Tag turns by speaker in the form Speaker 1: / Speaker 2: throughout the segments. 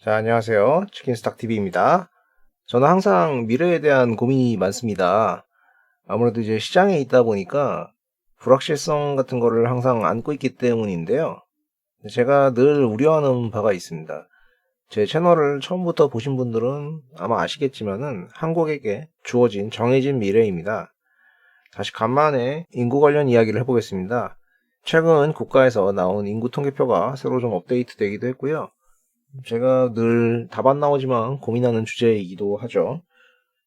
Speaker 1: 자, 안녕하세요. 치킨스탁TV입니다. 저는 항상 미래에 대한 고민이 많습니다. 아무래도 이제 시장에 있다 보니까 불확실성 같은 거를 항상 안고 있기 때문인데요. 제가 늘 우려하는 바가 있습니다. 제 채널을 처음부터 보신 분들은 아마 아시겠지만은 한국에게 주어진 정해진 미래입니다. 다시 간만에 인구 관련 이야기를 해보겠습니다. 최근 국가에서 나온 인구 통계표가 새로 좀 업데이트 되기도 했고요. 제가 늘 답 안 나오지만 고민하는 주제이기도 하죠.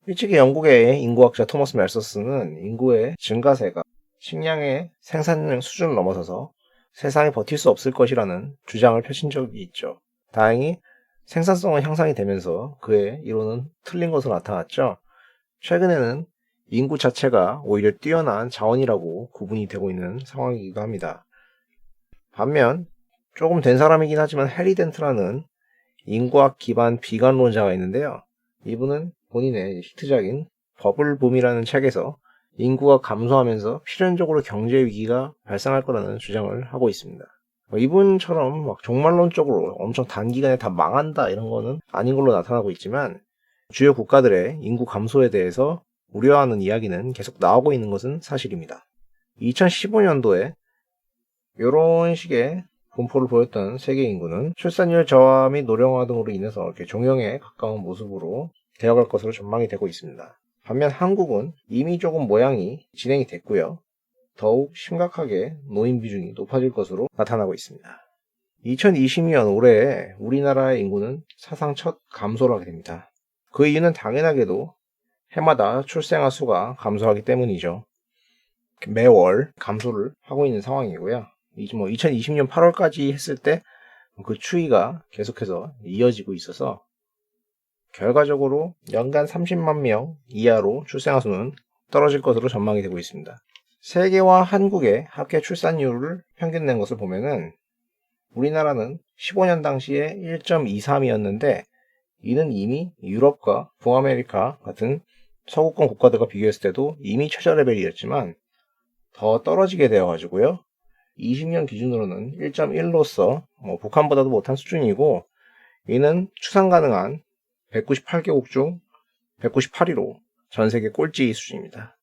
Speaker 1: 일찍이 영국의 인구학자 토머스 말서스는 인구의 증가세가 식량의 생산량 수준을 넘어서서 세상에 버틸 수 없을 것이라는 주장을 펼친 적이 있죠. 다행히 생산성은 향상이 되면서 그의 이론은 틀린 것으로 나타났죠. 최근에는 인구 자체가 오히려 뛰어난 자원이라고 구분이 되고 있는 상황이기도 합니다. 반면 조금 된 사람이긴 하지만 해리 덴트라는 인구학 기반 비관론자가 있는데요. 이분은 본인의 히트작인 버블붐이라는 책에서 인구가 감소하면서 필연적으로 경제 위기가 발생할 거라는 주장을 하고 있습니다. 이분처럼 막 종말론적으로 엄청 단기간에 다 망한다 이런 거는 아닌 걸로 나타나고 있지만 주요 국가들의 인구 감소에 대해서 우려하는 이야기는 계속 나오고 있는 것은 사실입니다. 2015년도에 이런 식의 분포를 보였던 세계 인구는 출산율 저하 및 노령화 등으로 인해서 이렇게 종영에 가까운 모습으로 되어갈 것으로 전망이 되고 있습니다. 반면 한국은 이미 조금 모양이 진행이 됐고요. 더욱 심각하게 노인 비중이 높아질 것으로 나타나고 있습니다. 2020년 올해에 우리나라의 인구는 사상 첫 감소를 하게 됩니다. 그 이유는 당연하게도 해마다 출생아 수가 감소하기 때문이죠. 매월 감소를 하고 있는 상황이고요. 이제 2020년 8월까지 했을 때 그 추이가 계속해서 이어지고 있어서 결과적으로 연간 30만 명 이하로 출생아 수는 떨어질 것으로 전망이 되고 있습니다. 세계와 한국의 합계 출산율을 평균 낸 것을 보면은 우리나라는 15년 당시에 1.23이었는데 이는 이미 유럽과 북아메리카 같은 서구권 국가들과 비교했을 때도 이미 최저 레벨이었지만 더 떨어지게 되어가지고요. 20년 기준으로는 1.1로서 북한보다도 못한 수준이고 이는 추산 가능한 198개국 중 198위로 전 세계 꼴찌 수준입니다.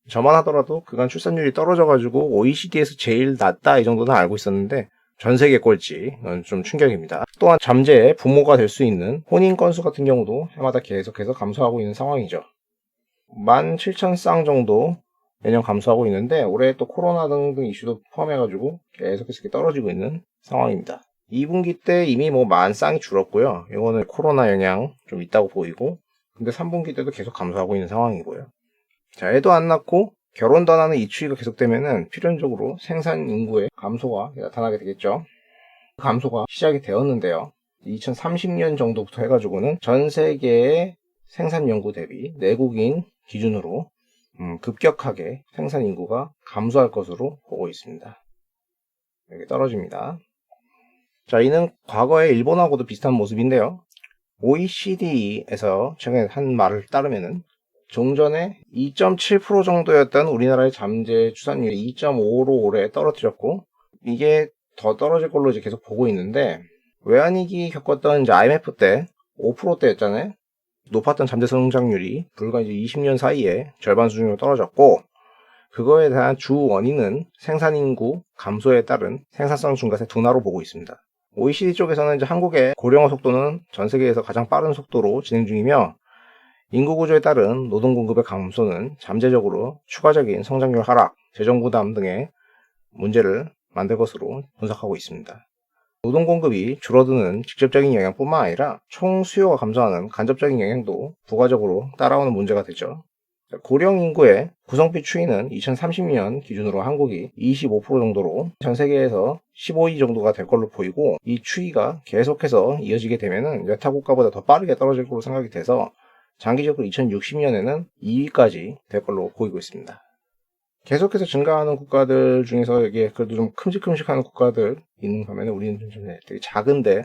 Speaker 1: 저만 하더라도 그간 출산율이 떨어져가지고 OECD에서 제일 낮다 이 정도는 알고 있었는데 전 세계 꼴찌, 좀 충격입니다. 또한 잠재 부모가 될 수 있는 혼인 건수 같은 경우도 해마다 계속해서 감소하고 있는 상황이죠. 17,000쌍 정도 매년 감소하고 있는데 올해 또 코로나 등등 이슈도 포함해가지고 계속해서 이렇게 떨어지고 있는 상황입니다. 2분기 때 이미 10,000쌍이 줄었고요. 이거는 코로나 영향 좀 있다고 보이고 근데 3분기 때도 계속 감소하고 있는 상황이고요. 자, 애도 안 낳고 결혼도 안 하는 이 추이가 계속되면은 필연적으로 생산 인구의 감소가 나타나게 되겠죠. 감소가 시작이 되었는데요. 2030년 정도부터 해가지고는 전 세계의 생산 연구 대비 내국인 기준으로 급격하게 생산 인구가 감소할 것으로 보고 있습니다. 여기 떨어집니다. 자, 이는 과거의 일본하고도 비슷한 모습인데요. OECD에서 최근에 한 말을 따르면은 종전에 2.7% 정도였던 우리나라의 잠재 출산율이 2.5로 올해 떨어뜨렸고 이게 더 떨어질 걸로 이제 계속 보고 있는데 외환위기 겪었던 이제 IMF 때 5%대였잖아요. 높았던 잠재 성장률이 불과 이제 20년 사이에 절반 수준으로 떨어졌고 그거에 대한 주 원인은 생산인구 감소에 따른 생산성 증가세 둔화로 보고 있습니다. OECD 쪽에서는 이제 한국의 고령화 속도는 전 세계에서 가장 빠른 속도로 진행 중이며 인구 구조에 따른 노동 공급의 감소는 잠재적으로 추가적인 성장률 하락, 재정 부담 등의 문제를 만들 것으로 분석하고 있습니다. 노동 공급이 줄어드는 직접적인 영향뿐만 아니라 총 수요가 감소하는 간접적인 영향도 부가적으로 따라오는 문제가 되죠. 고령 인구의 구성비 추이는 2030년 기준으로 한국이 25% 정도로 전 세계에서 15위 정도가 될 걸로 보이고 이 추이가 계속해서 이어지게 되면은 여타 국가보다 더 빠르게 떨어질 걸로 생각이 돼서 장기적으로 2060년에는 2위까지 될 걸로 보이고 있습니다. 계속해서 증가하는 국가들 중에서 이게 그래도 좀 큼직큼직한 국가들 있는 반면에 우리는 좀 되게 작은데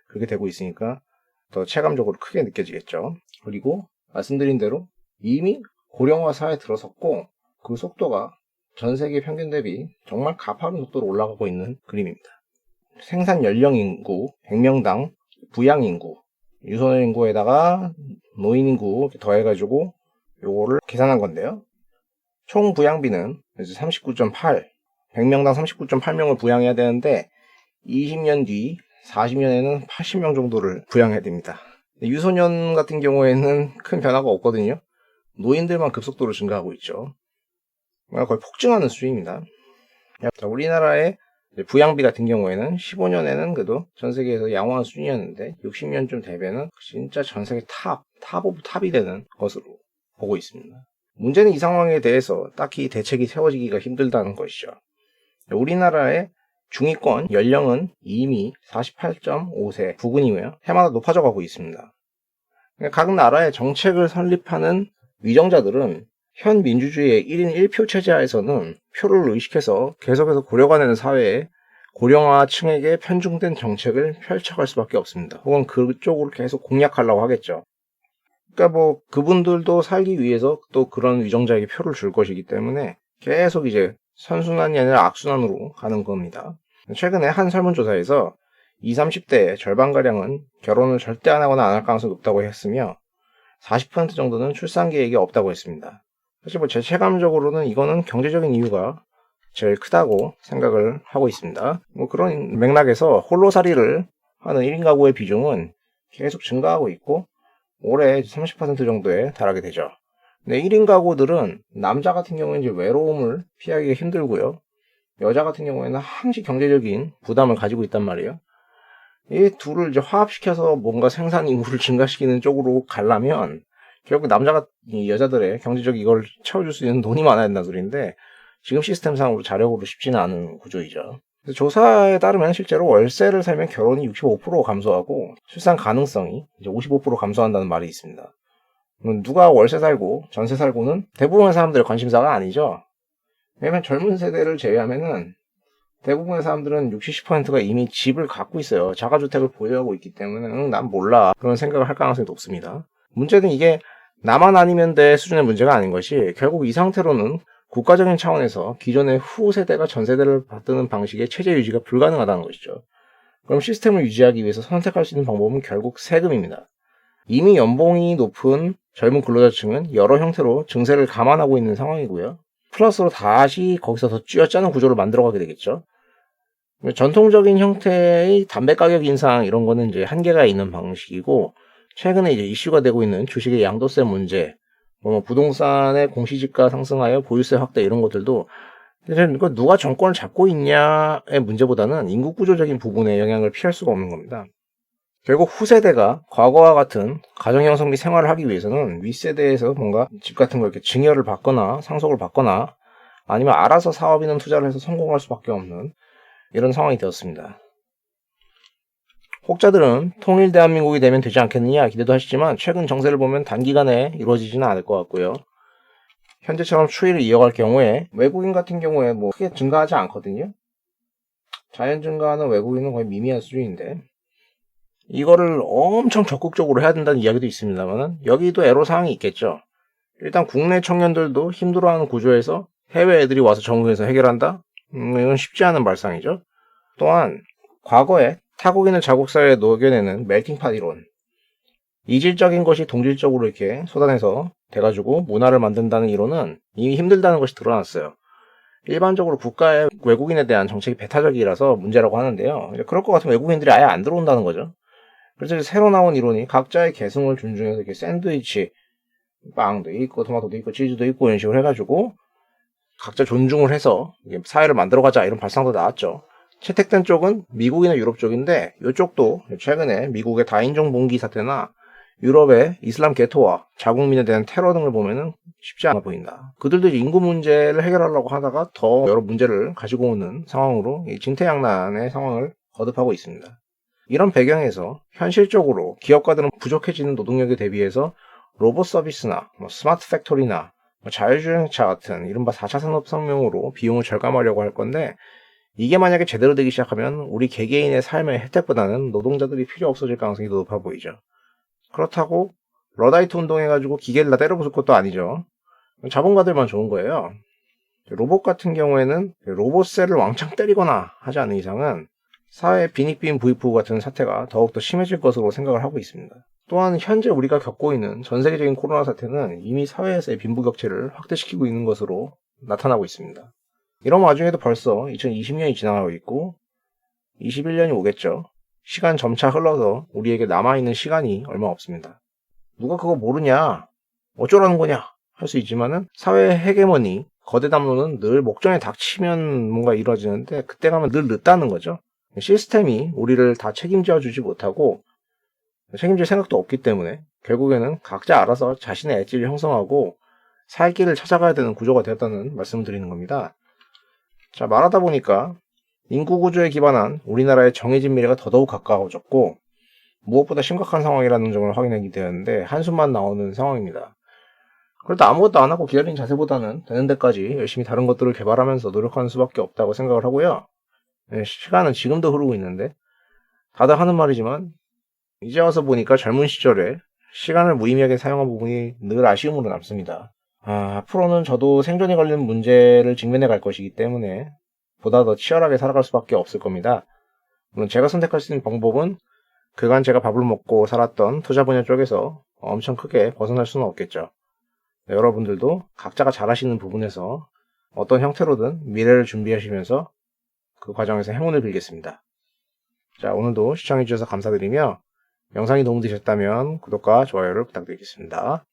Speaker 1: 그렇게 되고 있으니까 더 체감적으로 크게 느껴지겠죠. 그리고 말씀드린 대로 이미 고령화 사회에 들어섰고 그 속도가 전 세계 평균 대비 정말 가파른 속도로 올라가고 있는 그림입니다. 생산 연령 인구 100명당 부양 인구 유소년 인구에다가 노인 인구 더해가지고 요거를 계산한 건데요. 총 부양비는 39.8, 100명당 39.8명을 부양해야 되는데 20년 뒤 40년에는 80명 정도를 부양해야 됩니다. 유소년 같은 경우에는 큰 변화가 없거든요. 노인들만 급속도로 증가하고 있죠. 거의 폭증하는 수준입니다. 우리나라의 부양비 같은 경우에는 15년에는 그래도 전 세계에서 양호한 수준이었는데 60년쯤 되면은 진짜 전 세계 탑 오브 탑이 되는 것으로 보고 있습니다. 문제는 이 상황에 대해서 딱히 대책이 세워지기가 힘들다는 것이죠. 우리나라의 중위권 연령은 이미 48.5세 부근이고요. 해마다 높아져 가고 있습니다. 각 나라의 정책을 설립하는 위정자들은 현 민주주의의 1인 1표 체제하에서는 표를 의식해서 계속해서 고려가는 사회에 고령화층에게 편중된 정책을 펼쳐갈 수밖에 없습니다. 혹은 그쪽으로 계속 공략하려고 하겠죠. 그러니까 뭐 그분들도 살기 위해서 또 그런 위정자에게 표를 줄 것이기 때문에 계속 이제 선순환이 아니라 악순환으로 가는 겁니다. 최근에 한 설문조사에서 20, 30대의 절반가량은 결혼을 절대 안 하거나 안 할 가능성이 높다고 했으며 40% 정도는 출산 계획이 없다고 했습니다. 사실 뭐 제 체감적으로는 이거는 경제적인 이유가 제일 크다고 생각을 하고 있습니다. 뭐 그런 맥락에서 홀로살이를 하는 1인 가구의 비중은 계속 증가하고 있고 올해 30% 정도에 달하게 되죠. 근데 1인 가구들은 남자 같은 경우에는 이제 외로움을 피하기가 힘들고요. 여자 같은 경우에는 항시 경제적인 부담을 가지고 있단 말이에요. 이 둘을 이제 화합시켜서 뭔가 생산 인구를 증가시키는 쪽으로 가려면 결국 남자가 여자들의 경제적 이걸 채워줄 수 있는 돈이 많아야 된다는 소리인데 지금 시스템상으로 자력으로 쉽지는 않은 구조이죠. 조사에 따르면 실제로 월세를 살면 결혼이 65% 감소하고 출산 가능성이 이제 55% 감소한다는 말이 있습니다. 누가 월세 살고 전세 살고는 대부분의 사람들의 관심사가 아니죠. 왜냐면 젊은 세대를 제외하면은 대부분의 사람들은 60, 70%가 이미 집을 갖고 있어요. 자가주택을 보유하고 있기 때문에 난 몰라 그런 생각을 할 가능성이 높습니다. 문제는 이게 나만 아니면 돼 수준의 문제가 아닌 것이 결국 이 상태로는 국가적인 차원에서 기존의 후세대가 전세대를 받드는 방식의 체제 유지가 불가능하다는 것이죠. 그럼 시스템을 유지하기 위해서 선택할 수 있는 방법은 결국 세금입니다. 이미 연봉이 높은 젊은 근로자층은 여러 형태로 증세를 감안하고 있는 상황이고요. 플러스로 다시 거기서 더 쥐어짜는 구조를 만들어가게 되겠죠. 전통적인 형태의 담배 가격 인상 이런 거는 이제 한계가 있는 방식이고 최근에 이제 이슈가 되고 있는 주식의 양도세 문제, 부동산의 공시지가 상승하여 보유세 확대 이런 것들도 누가 정권을 잡고 있냐의 문제보다는 인구 구조적인 부분에 영향을 피할 수가 없는 겁니다. 결국 후세대가 과거와 같은 가정 형성 및 생활을 하기 위해서는 윗세대에서 뭔가 집 같은 거 이렇게 증여를 받거나 상속을 받거나 아니면 알아서 사업이나 투자를 해서 성공할 수밖에 없는 이런 상황이 되었습니다. 혹자들은 통일 대한민국이 되면 되지 않겠느냐 기대도 하시지만 최근 정세를 보면 단기간에 이루어지지는 않을 것 같고요. 현재처럼 추이를 이어갈 경우에 외국인 같은 경우에 뭐 크게 증가하지 않거든요. 자연 증가하는 외국인은 거의 미미한 수준인데 이거를 엄청 적극적으로 해야 된다는 이야기도 있습니다만 여기도 애로사항이 있겠죠. 일단 국내 청년들도 힘들어하는 구조에서 해외 애들이 와서 적응해서 해결한다? 이건 쉽지 않은 발상이죠. 또한 과거에 타국인을 자국사회에 녹여내는 멜팅팟 이론, 이질적인 것이 동질적으로 이렇게 쏟아내서 돼가지고 문화를 만든다는 이론은 이미 힘들다는 것이 드러났어요. 일반적으로 국가의 외국인에 대한 정책이 배타적이라서 문제라고 하는데요. 그럴 것 같으면 외국인들이 아예 안 들어온다는 거죠. 그래서 새로 나온 이론이 각자의 개성을 존중해서 이렇게 샌드위치, 빵도 있고 토마토도 있고 치즈도 있고 이런 식으로 해가지고 각자 존중을 해서 사회를 만들어가자 이런 발상도 나왔죠. 채택된 쪽은 미국이나 유럽 쪽인데 이쪽도 최근에 미국의 다인종 봉기 사태나 유럽의 이슬람 개토와 자국민에 대한 테러 등을 보면은 쉽지 않아 보인다. 그들도 인구 문제를 해결하려고 하다가 더 여러 문제를 가지고 오는 상황으로 진퇴양난의 상황을 거듭하고 있습니다. 이런 배경에서 현실적으로 기업가들은 부족해지는 노동력에 대비해서 로봇 서비스나 스마트 팩토리나 자율주행차 같은 이른바 4차 산업혁명으로 비용을 절감하려고 할 건데 이게 만약에 제대로 되기 시작하면 우리 개개인의 삶의 혜택보다는 노동자들이 필요 없어질 가능성이 더 높아 보이죠. 그렇다고 러다이트 운동해가지고 기계를 다 때려부술 것도 아니죠. 자본가들만 좋은 거예요. 로봇 같은 경우에는 로봇셀을 왕창 때리거나 하지 않는 이상은 사회 빈익빈 부익부 같은 사태가 더욱더 심해질 것으로 생각을 하고 있습니다. 또한 현재 우리가 겪고 있는 전 세계적인 코로나 사태는 이미 사회에서의 빈부격차를 확대시키고 있는 것으로 나타나고 있습니다. 이런 와중에도 벌써 2020년이 지나가고 있고 21년이 오겠죠. 시간 점차 흘러서 우리에게 남아있는 시간이 얼마 없습니다. 누가 그거 모르냐, 어쩌라는 거냐 할 수 있지만은 사회의 헤게모니, 거대 담론은 늘 목전에 닥치면 뭔가 이루어지는데 그때 가면 늘 늦다는 거죠. 시스템이 우리를 다 책임져 주지 못하고 책임질 생각도 없기 때문에 결국에는 각자 알아서 자신의 엣지를 형성하고 살 길을 찾아가야 되는 구조가 되었다는 말씀을 드리는 겁니다. 자, 말하다 보니까 인구 구조에 기반한 우리나라의 정해진 미래가 더더욱 가까워졌고 무엇보다 심각한 상황이라는 점을 확인하게 되었는데 한숨만 나오는 상황입니다. 그래도 아무것도 안 하고 기다리는 자세보다는 되는 데까지 열심히 다른 것들을 개발하면서 노력하는 수밖에 없다고 생각을 하고요. 시간은 지금도 흐르고 있는데 다들 하는 말이지만 이제 와서 보니까 젊은 시절에 시간을 무의미하게 사용한 부분이 늘 아쉬움으로 남습니다. 앞으로는 저도 생존에 걸린 문제를 직면해 갈 것이기 때문에 보다 더 치열하게 살아갈 수밖에 없을 겁니다. 물론 제가 선택할 수 있는 방법은 그간 제가 밥을 먹고 살았던 투자 분야 쪽에서 엄청 크게 벗어날 수는 없겠죠. 여러분들도 각자가 잘하시는 부분에서 어떤 형태로든 미래를 준비하시면서 그 과정에서 행운을 빌겠습니다. 자, 오늘도 시청해주셔서 감사드리며 영상이 도움되셨다면 구독과 좋아요를 부탁드리겠습니다.